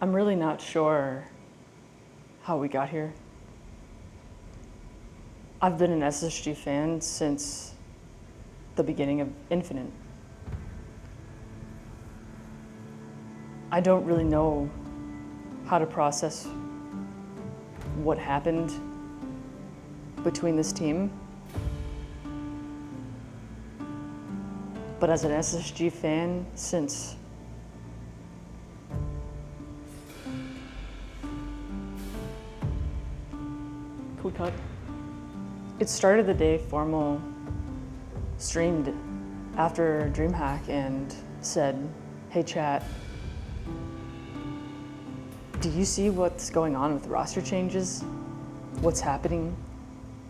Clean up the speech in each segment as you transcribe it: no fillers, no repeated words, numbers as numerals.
I'm really not sure how we got here. I've been an SSG fan since the beginning of Infinite. I don't really know how to process what happened between this team. But as an SSG fan since Can we cut? It started the day Formal streamed after DreamHack and said, "Hey chat, do you see what's going on with roster changes? What's happening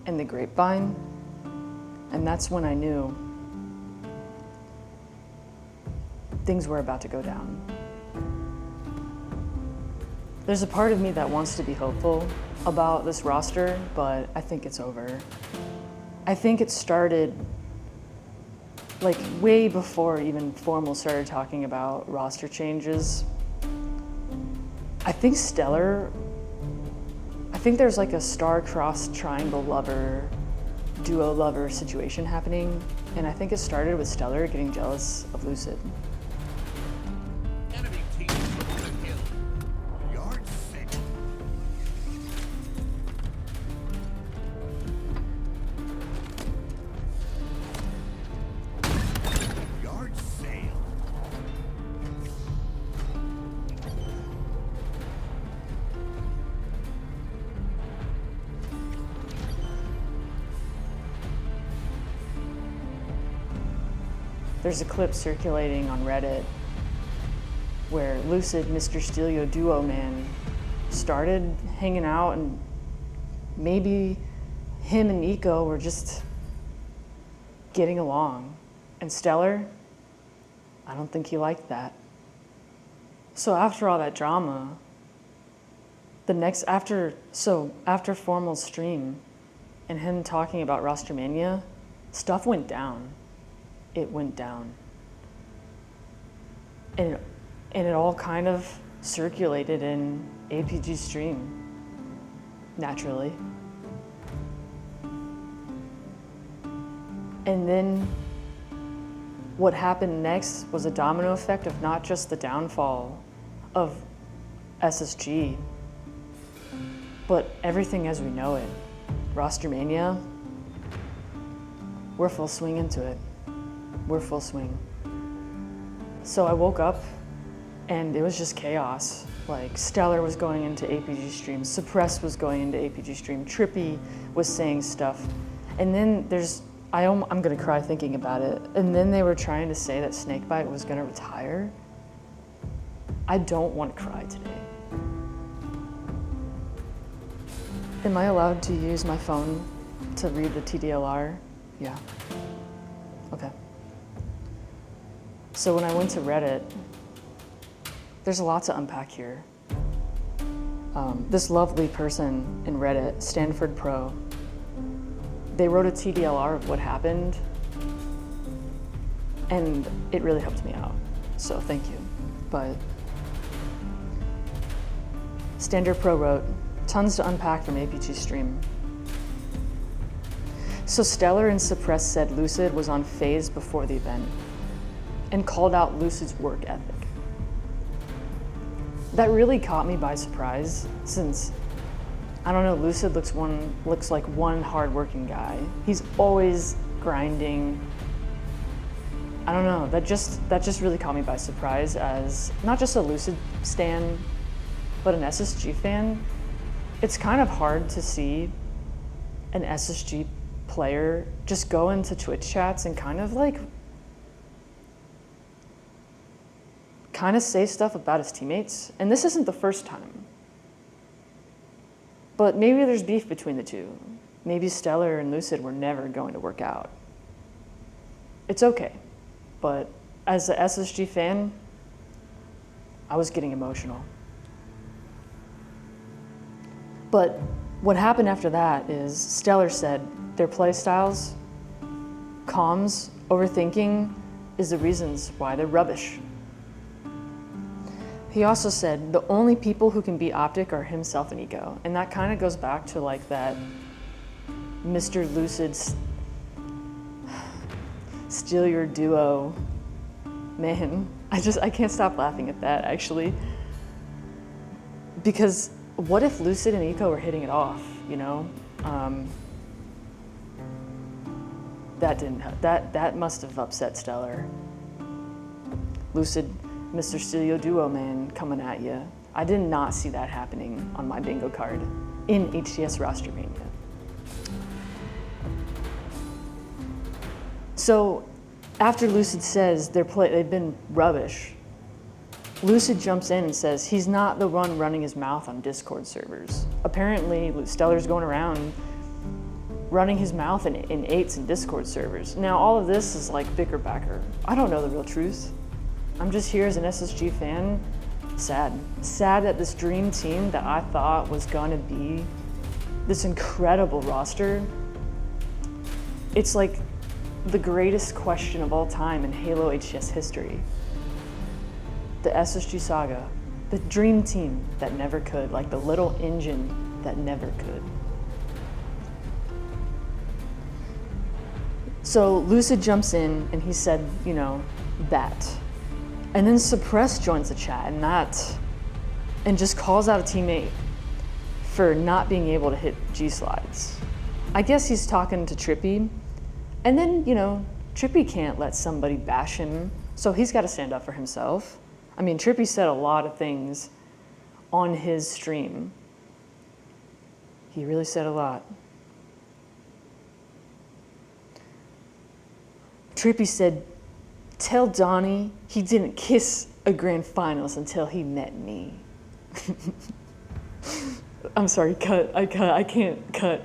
in the grapevine?" And that's when I knew things were about to go down. There's a part of me that wants to be hopeful about this roster, but I think it's over. I think it started like way before even Formal started talking about roster changes. I think there's like a star-crossed triangle lover, duo lover situation happening, and I think it started with Stellar getting jealous of Lucid. Enemy team took the kill. Yard sale. Yard sale. There's a clip circulating on Reddit where Lucid, Mr. Steelio Duo Man started hanging out, and maybe him and Nico were just getting along. And Stellar, I don't think he liked that. So after all that drama, after Formal's stream and him talking about ROSTERMANIA, stuff went down. It went down. And it all kind of circulated in APG's stream, naturally. And then what happened next was a domino effect of not just the downfall of SSG, but everything as we know it. ROSTERMANIA, we're full swing into it. We're full swing. So I woke up and it was just chaos. Like Stellar was going into APG stream, Suppress was going into APG stream, Trippy was saying stuff. And then I'm gonna cry thinking about it. And then they were trying to say that Snakebite was gonna retire. I don't want to cry today. Am I allowed to use my phone to read the TDLR? Yeah. Okay. So when I went to Reddit, there's a lot to unpack here. This lovely person in Reddit, Stanford Pro, they wrote a TDLR of what happened, and it really helped me out, so thank you. But Standard Pro wrote, tons to unpack from APG stream. So Stellar and Suppress said Lucid was on phase before the event and called out Lucid's work ethic. That really caught me by surprise, since, I don't know, Lucid looks like one hardworking guy. He's always grinding. I don't know, that just really caught me by surprise as not just a Lucid stan, but an SSG fan. It's kind of hard to see an SSG player just go into Twitch chats and kind of say stuff about his teammates. And this isn't the first time. But maybe there's beef between the two. Maybe Stellar and Lucid were never going to work out. It's okay. But as an SSG fan, I was getting emotional. But what happened after that is Stellar said their play styles, comms, overthinking is the reasons why they're rubbish. He also said the only people who can beat Optic are himself and Eco. And that kind of goes back to like that Mr. Lucid's steal your duo. Man, I can't stop laughing at that actually. Because what if Lucid and Eco were hitting it off, you know? That must have upset Stellar. Lucid, Mr. Steal Duo man coming at you. I did not see that happening on my bingo card in HCS ROSTERMANIA. So after Lucid says they've been rubbish, Lucid jumps in and says he's not the one running his mouth on Discord servers. Apparently, Stellar's going around running his mouth in 8s and Discord servers. Now, all of this is like bickerbacker. I don't know the real truth. I'm just here as an SSG fan, sad. Sad that this dream team that I thought was gonna be this incredible roster, it's like the greatest question of all time in Halo HCS history. The SSG Saga, the dream team that never could, like the little engine that never could. So Lucid jumps in and he said, you know, that. And then Suppress joins the chat and just calls out a teammate for not being able to hit G-slides. I guess he's talking to Trippy, and then, you know, Trippy can't let somebody bash him, so he's got to stand up for himself. I mean, Trippy said a lot of things on his stream. He really said a lot. Trippy said, tell Donnie he didn't kiss a grand finals until he met me. I'm sorry, cut. I can't cut.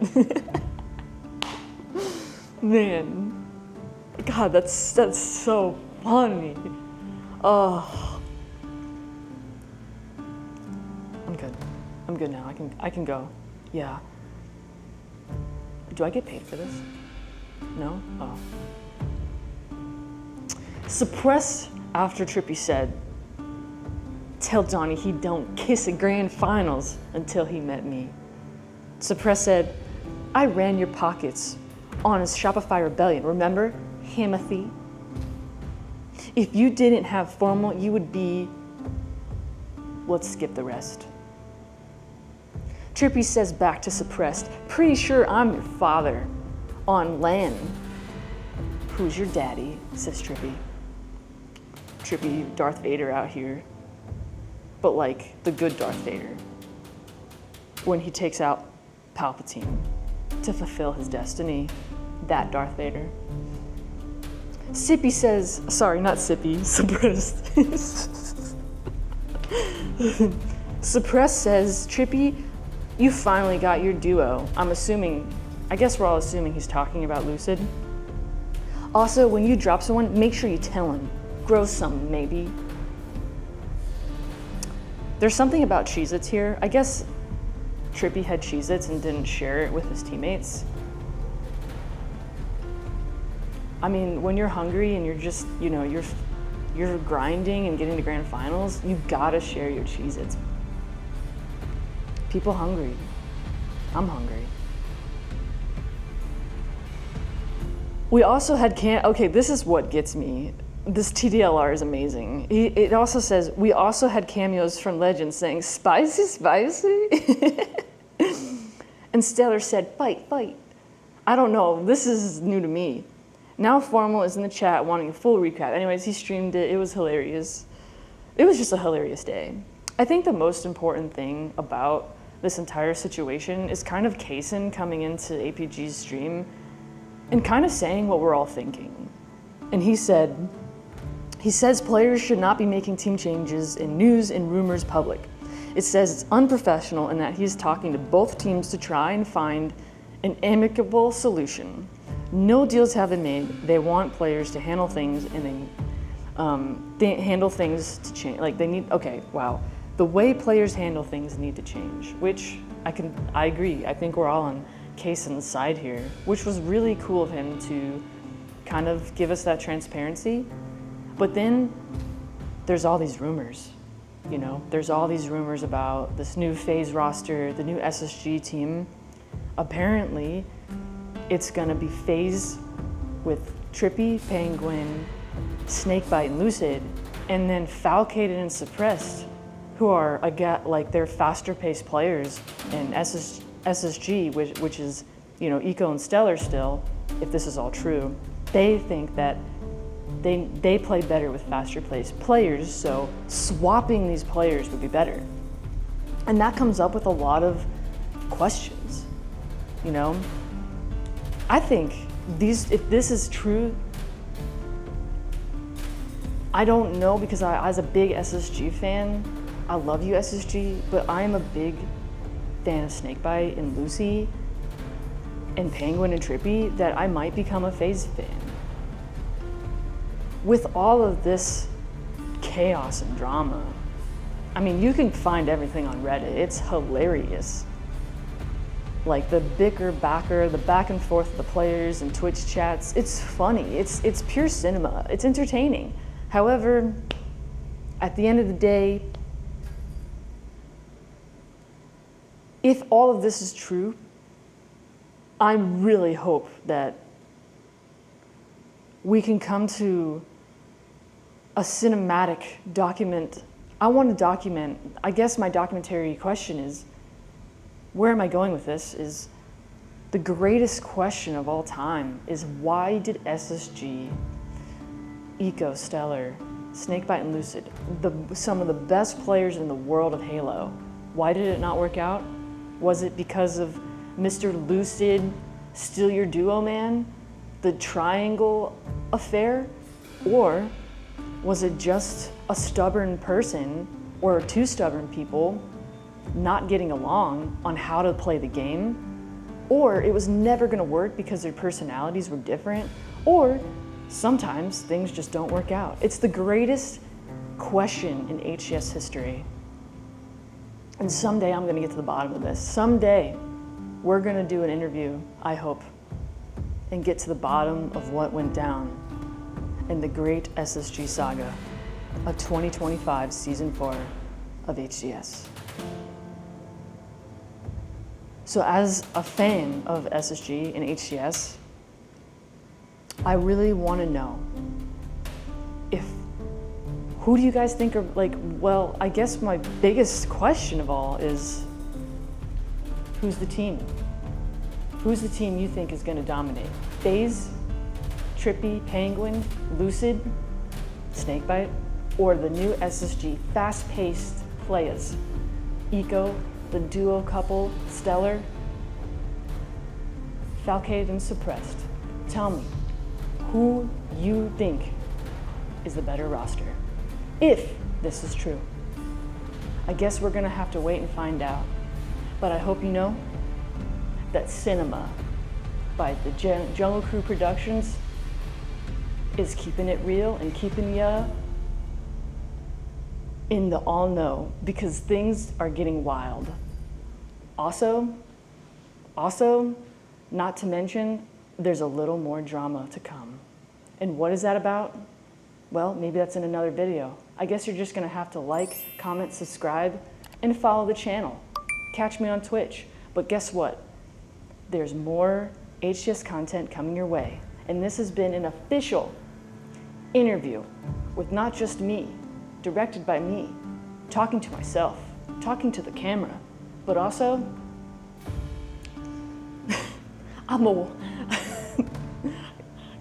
Man, God, that's so funny. Oh, I'm good now. I can go. Yeah. Do I get paid for this? No? Oh. Suppress after Trippy said, tell Donnie he don't kiss a grand finals until he met me. Suppress said, I ran your pockets on his Shopify Rebellion, remember? Hamothy. If you didn't have formal, you would be, let's skip the rest. Trippy says back to Suppressed, pretty sure I'm your father on LAN. Who's your daddy, says Trippy. Trippy Darth Vader out here, but like the good Darth Vader, when he takes out Palpatine to fulfill his destiny, that Darth Vader. Sippy says, sorry, not Sippy, Suppressed. Suppressed says, Trippy, you finally got your duo. I guess we're all assuming he's talking about Lucid. Also, when you drop someone, make sure you tell him. Grow some, maybe. There's something about Cheez-Its here. I guess Trippy had Cheez-Its and didn't share it with his teammates. I mean, when you're hungry and you're just, you know, you're grinding and getting to grand finals, you gotta share your Cheez-Its. People hungry. I'm hungry. We also had okay, this is what gets me. This TDLR is amazing. It also says, we also had cameos from Legends saying, spicy, spicy. And Stellar said, fight, fight. I don't know, this is new to me. Now Formal is in the chat wanting a full recap. Anyways, he streamed it, it was hilarious. It was just a hilarious day. I think the most important thing about this entire situation is kind of Kaysen coming into APG's stream and kind of saying what we're all thinking. And he says players should not be making team changes in news and rumors public. It says it's unprofessional and that he's talking to both teams to try and find an amicable solution. No deals have been made. They want players to handle things and they handle things to change. Like they need, okay, wow. The way players handle things need to change, which I agree. I think we're all on Kaysen's side here, which was really cool of him to kind of give us that transparency. But then there's all these rumors. You know, there's all these rumors about this new FaZe roster, the new SSG team. Apparently, it's gonna be FaZe with Trippy, Penguin, Snakebite, and Lucid, and then Falcated and Suppressed, who are, like, they're faster paced players, and SSG, which is, you know, Eco and Stellar still, if this is all true, they think that they play better with faster paced players, so swapping these players would be better. And that comes up with a lot of questions, you know? I think if this is true, I don't know, because as a big SSG fan, I love you SSG, but I am a big fan of Snakebite and Lucy and Penguin and Trippy, that I might become a FaZe fan. With all of this chaos and drama, I mean, you can find everything on Reddit. It's hilarious. Like the backer, the back and forth of the players and Twitch chats. It's funny. It's pure cinema. It's entertaining. However, at the end of the day, if all of this is true, I really hope that we can come to a cinematic document. I want to document, I guess my documentary question is, where am I going with this, is the greatest question of all time is, why did SSG, Eco, Stellar, Snakebite, and Lucid, some of the best players in the world of Halo, why did it not work out? Was it because of Mr. Lucid, Steal Your Duo Man, the triangle affair? Or was it just a stubborn person, or two stubborn people, not getting along on how to play the game? Or it was never gonna work because their personalities were different? Or sometimes things just don't work out. It's the greatest question in HCS history. And someday I'm gonna get to the bottom of this. Someday we're gonna do an interview, I hope, and get to the bottom of what went down in the great SSG saga of 2025 Season 4 of HCS. So as a fan of SSG and HCS, I really want to know, who do you guys think are, like, well, I guess my biggest question of all is, who's the team? Who's the team you think is going to dominate? FaZe, Trippy, Penguin, Lucid, Snakebite, or the new SSG fast-paced players? Eco, the duo couple, Stellar, Falcated and Suppressed. Tell me, who you think is the better roster, if this is true. I guess we're gonna have to wait and find out. But I hope you know that Cinema by the Jungle Crew Productions is keeping it real and keeping ya in the all know, because things are getting wild. Also, not to mention, there's a little more drama to come. And what is that about? Well, maybe that's in another video. I guess you're just gonna have to like, comment, subscribe, and follow the channel. Catch me on Twitch. But guess what? There's more HCS content coming your way. And this has been an official interview with not just me, directed by me, talking to myself, talking to the camera, but also,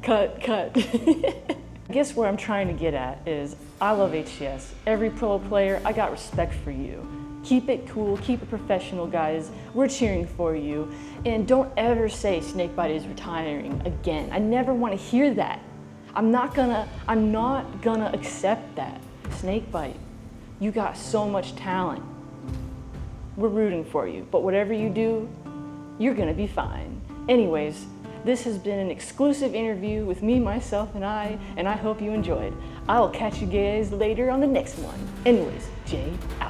cut. I guess where I'm trying to get at is, I love HCS. Every pro player, I got respect for you. Keep it cool, keep it professional, guys. We're cheering for you. And don't ever say Snakebite is retiring again. I never want to hear that. I'm not gonna accept that. Snakebite, you got so much talent. We're rooting for you, but whatever you do, you're gonna be fine. Anyways, this has been an exclusive interview with me, myself, and I hope you enjoyed. I'll catch you guys later on the next one. Anyways, Jay out.